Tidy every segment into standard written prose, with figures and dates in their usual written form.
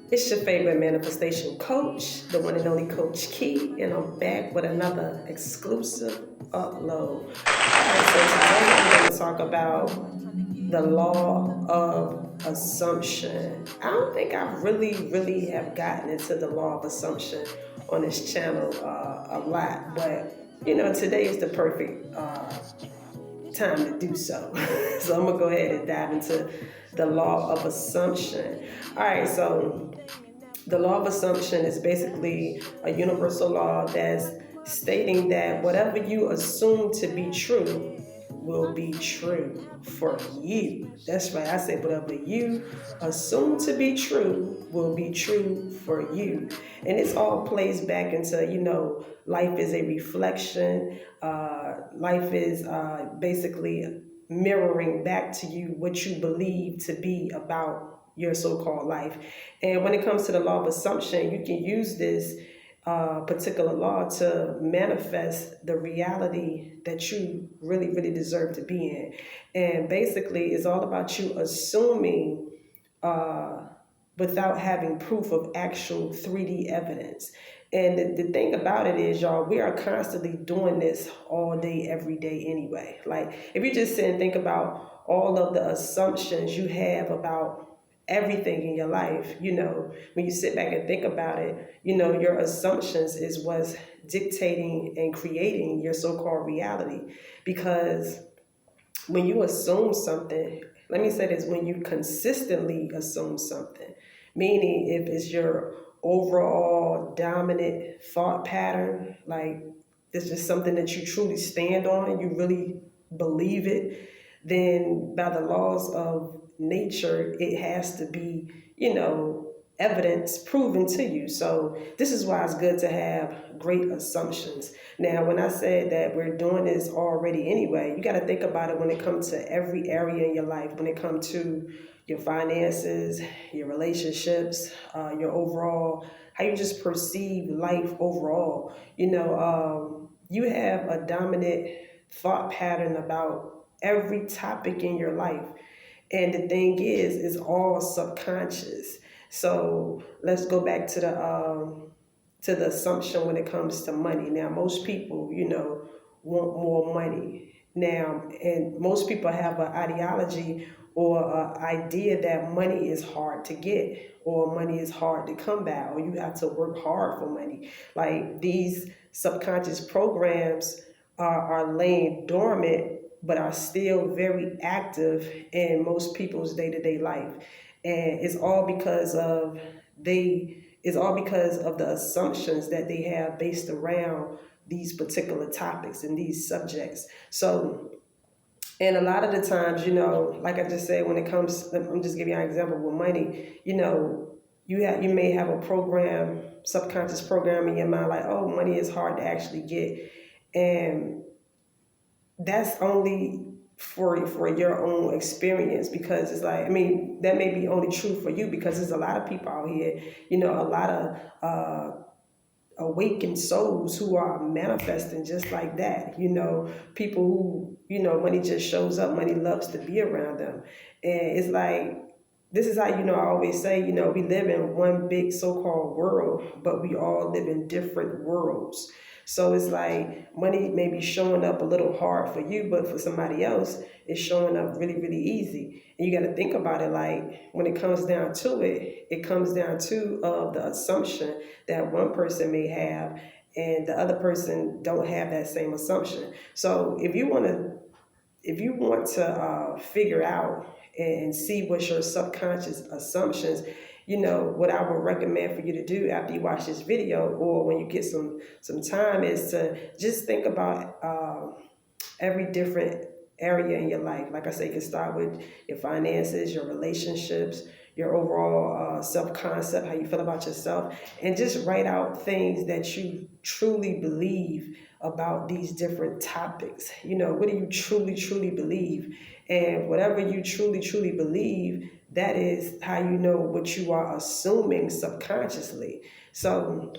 It's your favorite manifestation coach, the one and only Coach Key, and I'm back with another exclusive upload. All right, so today I'm going to talk about the law of assumption. I don't think I really have gotten into the law of assumption on this channel a lot, but today is the perfect time to do so. So I'm gonna go ahead and dive into the law of assumption. All right, so the law of assumption is basically a universal law that's stating that whatever you assume to be true will be true for you. That's right, I said whatever you assume to be true will be true for you. And this all plays back into, life is a reflection. Life is basically mirroring back to you what you believe to be about your so-called life. And when it comes to the law of assumption, you can use this particular law to manifest the reality that you really deserve to be in. And basically, it's all about you assuming without having proof of actual 3D evidence. And the thing about it is, y'all, we are constantly doing this all day, every day anyway. Like, if you just sit and think about all of the assumptions you have about everything in your life, when you sit back and think about it, your assumptions is what's dictating and creating your so-called reality. Because when you assume something, let me say this, when you consistently assume something, meaning if it's your overall dominant thought pattern, like it's just something that you truly stand on, you really believe it, then by the laws of nature, it has to be, evidence proven to you. So this is why it's good to have great assumptions. Now, when I said that we're doing this already anyway, you got to think about it when it comes to every area in your life, when it comes to your finances, your relationships, your overall, how you just perceive life overall. You have a dominant thought pattern about every topic in your life. And the thing is, it's all subconscious. So let's go back to the assumption when it comes to money. Now, most people, want more money now, and most people have an ideology or an idea that money is hard to get, or money is hard to come by, or you have to work hard for money. Like, these subconscious programs are laying dormant but are still very active in most people's day-to-day life. And it's all because of the assumptions that they have based around these particular topics and these subjects. So, and a lot of the times, like I just said, when it comes, I'm just giving you an example with money, you may have a subconscious program in your mind, like, oh, money is hard to actually get. And that's only for your own experience, because it's like, I mean, that may be only true for you, because there's a lot of people out here, a lot of awakened souls who are manifesting just like that. People who, money just shows up, money loves to be around them. And it's like, this is how, I always say, we live in one big so-called world, but we all live in different worlds. So it's like money may be showing up a little hard for you, but for somebody else, it's showing up really easy. And you got to think about it, like, when it comes down to it, it comes down to the assumption that one person may have, and the other person don't have that same assumption. So if you want to figure out and see what's your subconscious assumptions, what I would recommend for you to do after you watch this video, or when you get some time, is to just think about every different area in your life. Like I say, you can start with your finances, your relationships, your overall self-concept, how you feel about yourself, and just write out things that you truly believe about these different topics. What do you truly believe? And whatever you truly believe, that is how you know what you are assuming subconsciously. So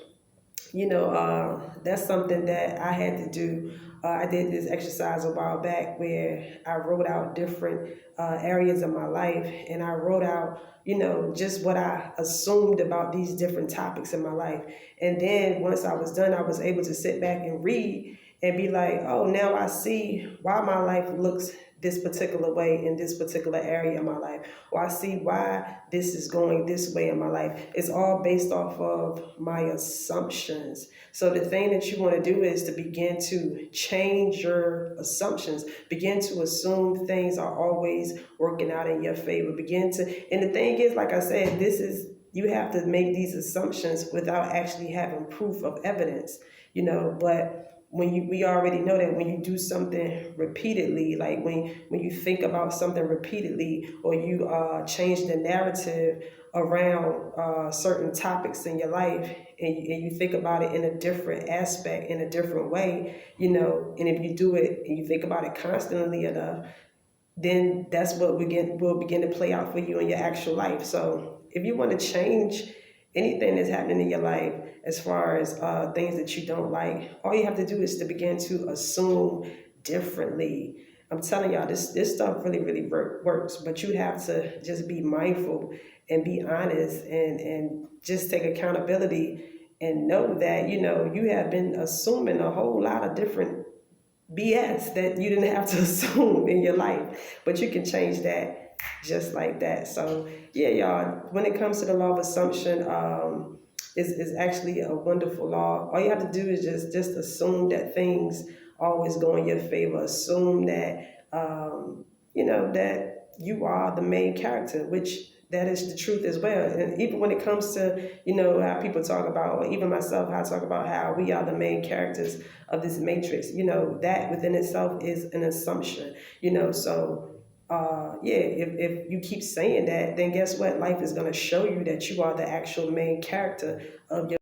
That's something that I had to do. I did this exercise a while back where I wrote out different areas of my life, and I wrote out, just what I assumed about these different topics in my life. And then once I was done, I was able to sit back and read and be like, oh, now I see why my life looks this particular way in this particular area of my life, or I see why this is going this way in my life. It's all based off of my assumptions. So the thing that you want to do is to begin to change your assumptions. Begin to assume things are always working out in your favor. And the thing is, like I said, you have to make these assumptions without actually having proof of evidence, but we already know that when you do something repeatedly, like when you think about something repeatedly, or you change the narrative around certain topics in your life, and you think about it in a different aspect, in a different way, and if you do it and you think about it constantly enough, then that's what will begin to play out for you in your actual life. So if you want to change anything that's happening in your life, as far as things that you don't like, all you have to do is to begin to assume differently. I'm telling y'all, this stuff really, really works, but you have to just be mindful and be honest, and just take accountability and know that, you have been assuming a whole lot of different BS that you didn't have to assume in your life, but you can change that just like that. So yeah, y'all, when it comes to the law of assumption, is actually a wonderful law. All you have to do is just assume that things always go in your favor. Assume that that you are the main character, which that is the truth as well. And even when it comes to, how people talk about, or even myself, how I talk about how we are the main characters of this matrix, that within itself is an assumption, so yeah, if you keep saying that, then guess what? Life is going to show you that you are the actual main character of your